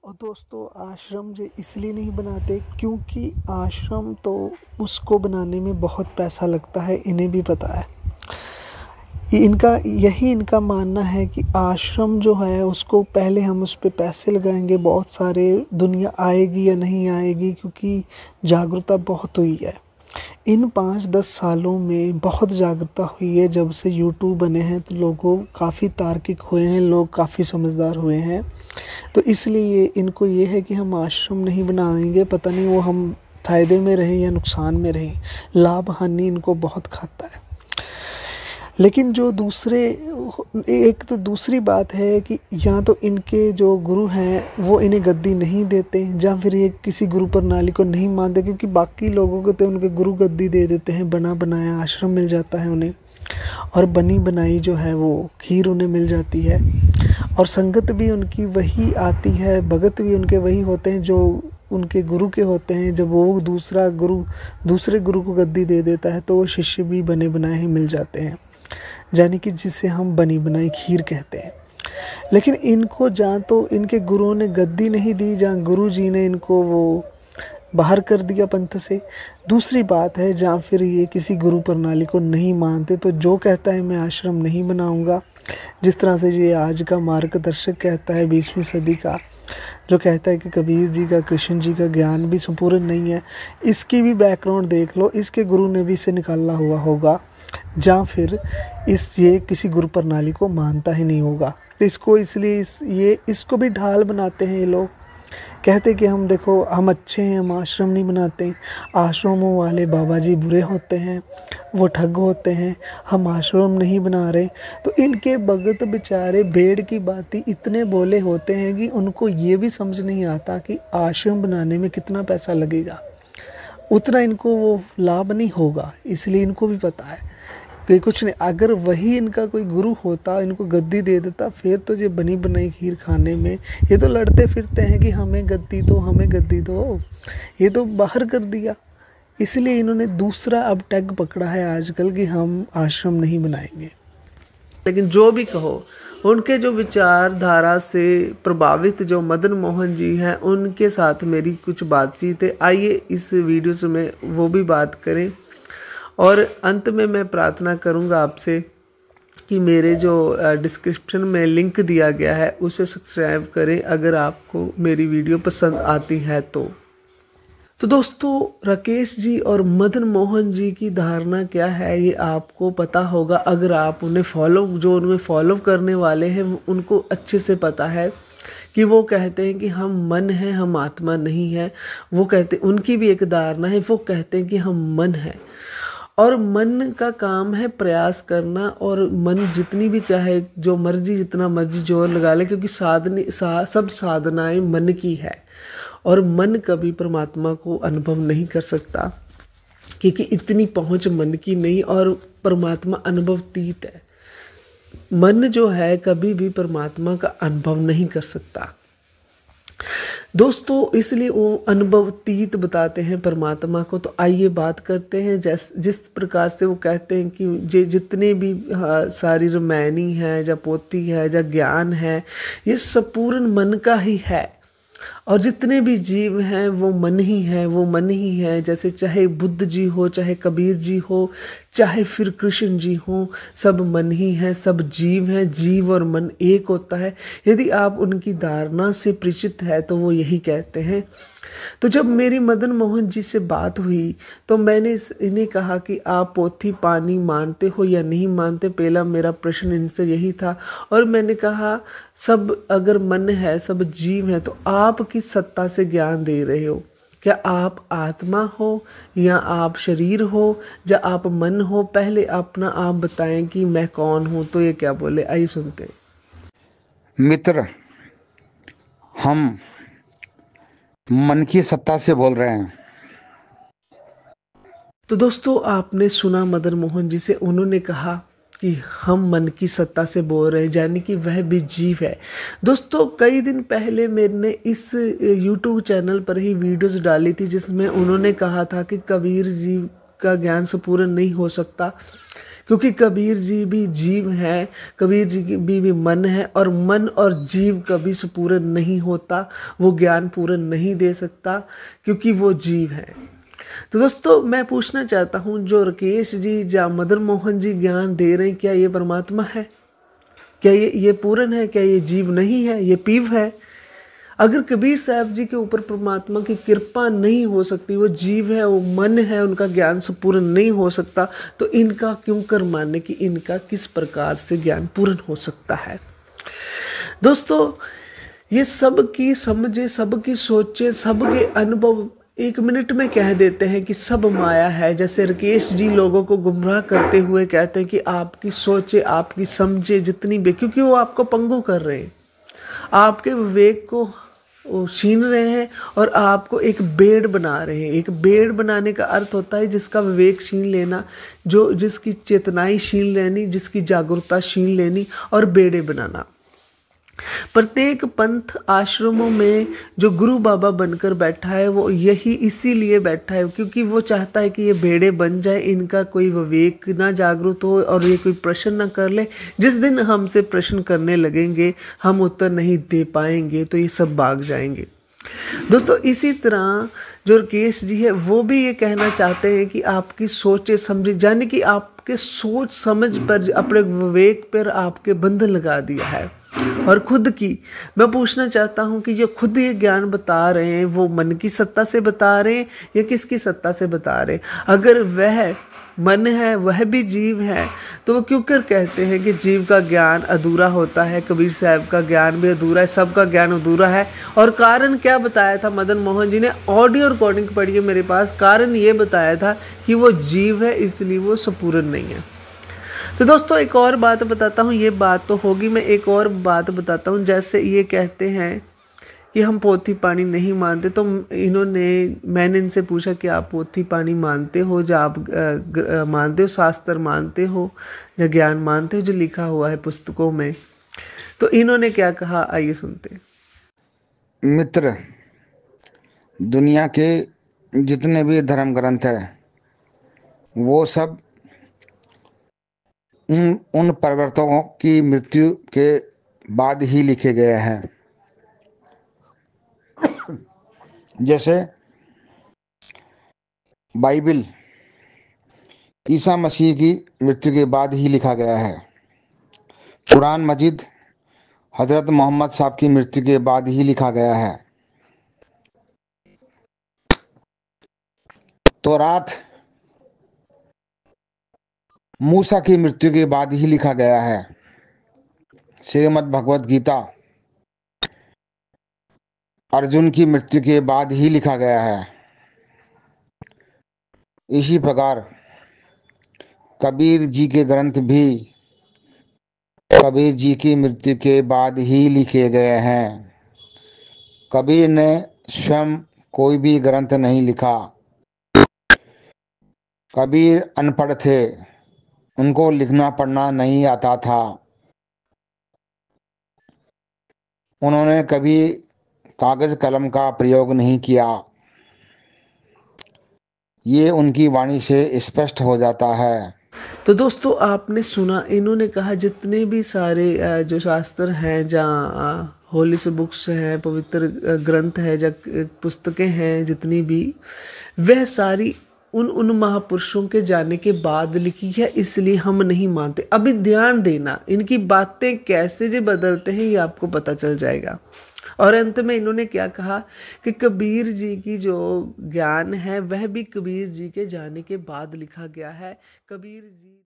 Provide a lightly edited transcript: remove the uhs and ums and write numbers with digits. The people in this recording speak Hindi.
और दोस्तों आश्रम जो इसलिए नहीं बनाते क्योंकि आश्रम तो उसको बनाने में बहुत पैसा लगता है, इन्हें भी पता है। यही इनका मानना है कि आश्रम जो है उसको पहले हम उस पे पैसे लगाएंगे, बहुत सारे दुनिया आएगी या नहीं आएगी, क्योंकि जागरूकता बहुत हुई है। इन 5-10 सालों में बहुत जागरूकता हुई है। जब से यूट्यूब बने हैं तो लोगों काफ़ी तार्किक हुए हैं, लोग काफ़ी समझदार हुए हैं। तो इसलिए इनको ये है कि हम आश्रम नहीं बनाएंगे, पता नहीं वो हम फ़ायदे में रहें या नुकसान में रहें। लाभ हानि इनको बहुत खाता है। लेकिन जो दूसरी बात है कि या तो इनके जो गुरु हैं वो इन्हें गद्दी नहीं देते, या फिर ये किसी गुरु प्रणाली को नहीं मानते, क्योंकि बाकी लोगों को तो उनके गुरु गद्दी दे देते हैं, बना बनाया आश्रम मिल जाता है उन्हें, और बनी बनाई जो है वो खीर उन्हें मिल जाती है, और संगत भी उनकी वही आती है, भगत भी उनके वही होते हैं जो उनके गुरु के होते हैं। जब वो दूसरे गुरु को गद्दी दे देता है तो वो शिष्य भी बने बनाए ही मिल जाते हैं, यानी कि जिसे हम बनी बनाई खीर कहते हैं। लेकिन इनको जहाँ तो इनके गुरुओं ने गद्दी नहीं दी, जहाँ गुरु जी ने इनको वो बाहर कर दिया पंथ से। दूसरी बात है जहाँ फिर ये किसी गुरु प्रणाली को नहीं मानते, तो जो कहता है मैं आश्रम नहीं बनाऊंगा, जिस तरह से ये आज का मार्गदर्शक कहता है 20वीं सदी का, जो कहता है कि कबीर जी का, कृष्ण जी का ज्ञान भी संपूर्ण नहीं है, इसकी भी बैकग्राउंड देख लो, इसके गुरु ने भी इसे निकाला हुआ होगा, जहाँ फिर ये किसी गुरु प्रणाली को मानता ही नहीं होगा। तो इसको इसलिए इसको भी ढाल बनाते हैं ये लोग, कहते कि हम देखो हम अच्छे हैं, हम आश्रम नहीं बनाते, आश्रमों वाले बाबा जी बुरे होते हैं, वो ठग होते हैं, हम आश्रम नहीं बना रहे। तो इनके भगत बेचारे भेड़ की भांति इतने बोले होते हैं कि उनको ये भी समझ नहीं आता कि आश्रम बनाने में कितना पैसा लगेगा, उतना इनको वो लाभ नहीं होगा। इसलिए इनको भी पता है कि कुछ नहीं, अगर वही इनका कोई गुरु होता, इनको गद्दी दे देता, फिर तो ये बनी बनाई खीर खाने में ये तो लड़ते फिरते हैं कि हमें गद्दी दो, हमें गद्दी दो। ये तो बाहर कर दिया। इसलिए इन्होंने दूसरा अब टैग पकड़ा है आजकल कि हम आश्रम नहीं बनाएंगे। लेकिन जो भी कहो, उनके जो विचारधारा से प्रभावित जो मदन मोहन जी हैं, उनके साथ मेरी कुछ बातचीत है। आइए इस वीडियो से मैं वो भी बात करें। और अंत में मैं प्रार्थना करूंगा आपसे कि मेरे जो डिस्क्रिप्शन में लिंक दिया गया है उसे सब्सक्राइब करें, अगर आपको मेरी वीडियो पसंद आती है तो दोस्तों राकेश जी और मदन मोहन जी की धारणा क्या है ये आपको पता होगा, अगर आप उन्हें फॉलो करने वाले हैं उनको अच्छे से पता है कि वो कहते हैं कि हम मन हैं, हम आत्मा नहीं है। वो कहते, उनकी भी एक धारणा है, वो कहते हैं कि हम मन हैं, और मन का काम है प्रयास करना, और मन जितनी भी चाहे जितना मर्जी जोर लगा ले, क्योंकि सब साधनाएं मन की है, और मन कभी परमात्मा को अनुभव नहीं कर सकता, क्योंकि इतनी पहुंच मन की नहीं, और परमात्मा अनुभवतीत है। मन जो है कभी भी परमात्मा का अनुभव नहीं कर सकता दोस्तों, इसलिए वो अनुभवतीत बताते हैं परमात्मा को। तो आइए बात करते हैं जिस प्रकार से वो कहते हैं कि जितने भी सारी रामायणी है, या पोथी है, या ज्ञान है, ये सब पूर्ण मन का ही है, और जितने भी जीव हैं वो मन ही है, वो मन ही है। जैसे चाहे बुद्ध जी हो, चाहे कबीर जी हो, चाहे फिर कृष्ण जी हो, सब मन ही है, सब जीव हैं। जीव और मन एक होता है। यदि आप उनकी धारणा से परिचित है तो वो यही कहते हैं। तो जब मेरी मदन मोहन जी से बात हुई तो मैंने इन्हें कहा कि आप पोथी पानी मानते हो या नहीं मानते, पहला मेरा प्रश्न इनसे यही था। और मैंने कहा सब अगर मन है, सब जीव है, तो आप किस सत्ता से ज्ञान दे रहे हो? क्या आप आत्मा हो, या आप शरीर हो, या आप मन हो? पहले अपना आप बताएं कि मैं कौन हूँ। तो ये क्या बोले, आइए सुनते हैं। मित्र, हम मन की सत्ता से बोल रहे हैं। तो दोस्तों आपने सुना मदन मोहन जी से, उन्होंने कहा कि हम मन की सत्ता से बोल रहे हैं, यानी कि वह भी जीव है। दोस्तों कई दिन पहले मैंने इस YouTube चैनल पर ही वीडियोस डाली थी, जिसमें उन्होंने कहा था कि कबीर जी का ज्ञान संपूर्ण नहीं हो सकता, क्योंकि कबीर जी भी जीव हैं, कबीर जी की भी मन है, और मन और जीव कभी संपूर्ण नहीं होता, वो ज्ञान पूर्ण नहीं दे सकता क्योंकि वो जीव है। तो दोस्तों मैं पूछना चाहता हूँ, जो राकेश जी या मदन मोहन जी ज्ञान दे रहे हैं, क्या ये परमात्मा है? क्या ये पूर्ण है? क्या ये जीव नहीं है? ये पीव है? अगर कबीर साहब जी के ऊपर परमात्मा की कृपा नहीं हो सकती, वो जीव है, वो मन है, उनका ज्ञान संपूर्ण नहीं हो सकता, तो इनका क्यों कर माने कि इनका किस प्रकार से ज्ञान पूर्ण हो सकता है? दोस्तों ये सबकी समझे, सबकी सोचे, सबके अनुभव 1 मिनट में कह देते हैं कि सब माया है। जैसे राकेश जी लोगों को गुमराह करते हुए कहते हैं कि आपकी सोचे, आपकी समझे जितनी भी, क्योंकि वो आपको पंगु कर रहे हैं, आपके विवेक को छीन रहे हैं और आपको एक बेड़ बना रहे हैं। एक बेड़ बनाने का अर्थ होता है जिसका विवेक छीन लेना, जो जिसकी चेतनाई छीन लेनी, जिसकी जागरूकता छीन लेनी और बेड़े बनाना। प्रत्येक पंथ आश्रमों में जो गुरु बाबा बनकर बैठा है, वो यही इसीलिए बैठा है क्योंकि वो चाहता है कि ये बेड़े बन जाए, इनका कोई विवेक ना जागरूक हो और ये कोई प्रश्न ना कर ले। जिस दिन हमसे प्रश्न करने लगेंगे, हम उत्तर नहीं दे पाएंगे, तो ये सब भाग जाएंगे। दोस्तों इसी तरह जो राकेश जी है, वो भी ये कहना चाहते हैं कि आपकी सोचे समझे, यानी कि आपके सोच समझ पर, अपने विवेक पर आपके बंधन लगा दिया है। और खुद की मैं पूछना चाहता हूं कि जो खुद ये ज्ञान बता रहे हैं, वो मन की सत्ता से बता रहे हैं या किसकी सत्ता से बता रहे हैं? अगर वह मन है, वह भी जीव है, तो वो क्यों कर कहते हैं कि जीव का ज्ञान अधूरा होता है? कबीर साहब का ज्ञान भी अधूरा है, सबका ज्ञान अधूरा है। और कारण क्या बताया था मदन मोहन जी ने? ऑडियो रिकॉर्डिंग पढ़ी है मेरे पास। कारण ये बताया था कि वो जीव है, इसलिए वो संपूर्ण नहीं है। तो दोस्तों एक और बात बताता हूँ, ये बात तो होगी, मैं एक और बात बताता हूँ। जैसे ये कहते हैं कि हम पोथी पानी नहीं मानते, तो मैंने इनसे पूछा कि आप पोथी पानी मानते हो, जो आप मानते हो, शास्त्र मानते हो, जो ज्ञान मानते हो जो लिखा हुआ है पुस्तकों में? तो इन्होंने क्या कहा, आइए सुनते हैं। मित्र, दुनिया के जितने भी धर्म ग्रंथ है, वो सब उन प्रवर्तकों की मृत्यु के बाद ही लिखे गए हैं। जैसे बाइबल ईसा मसीह की मृत्यु के बाद ही लिखा गया है। कुरान मजीद हजरत मोहम्मद साहब की मृत्यु के बाद ही लिखा गया है। तौरात मूसा की मृत्यु के बाद ही लिखा गया है। श्रीमद् भगवत गीता अर्जुन की मृत्यु के बाद ही लिखा गया है। इसी प्रकार कबीर जी के ग्रंथ भी कबीर जी की मृत्यु के बाद ही लिखे गए हैं। कबीर ने स्वयं कोई भी ग्रंथ नहीं लिखा। कबीर अनपढ़ थे, उनको लिखना पढ़ना नहीं आता था। उन्होंने कभी कागज कलम का प्रयोग नहीं किया। ये उनकी वाणी से स्पष्ट हो जाता है। तो दोस्तों आपने सुना, इन्होंने कहा जितने भी सारे जो शास्त्र हैं, जहाँ होली से बुक्स हैं, पवित्र ग्रंथ है, या पुस्तकें हैं जितनी भी, वह सारी उन महापुरुषों के जाने के बाद लिखी है, इसलिए हम नहीं मानते। अभी ध्यान देना, इनकी बातें कैसे जो बदलते हैं ये आपको पता चल जाएगा। और अंत में इन्होंने क्या कहा कि कबीर जी की जो ज्ञान है वह भी कबीर जी के जाने के बाद लिखा गया है। कबीर जी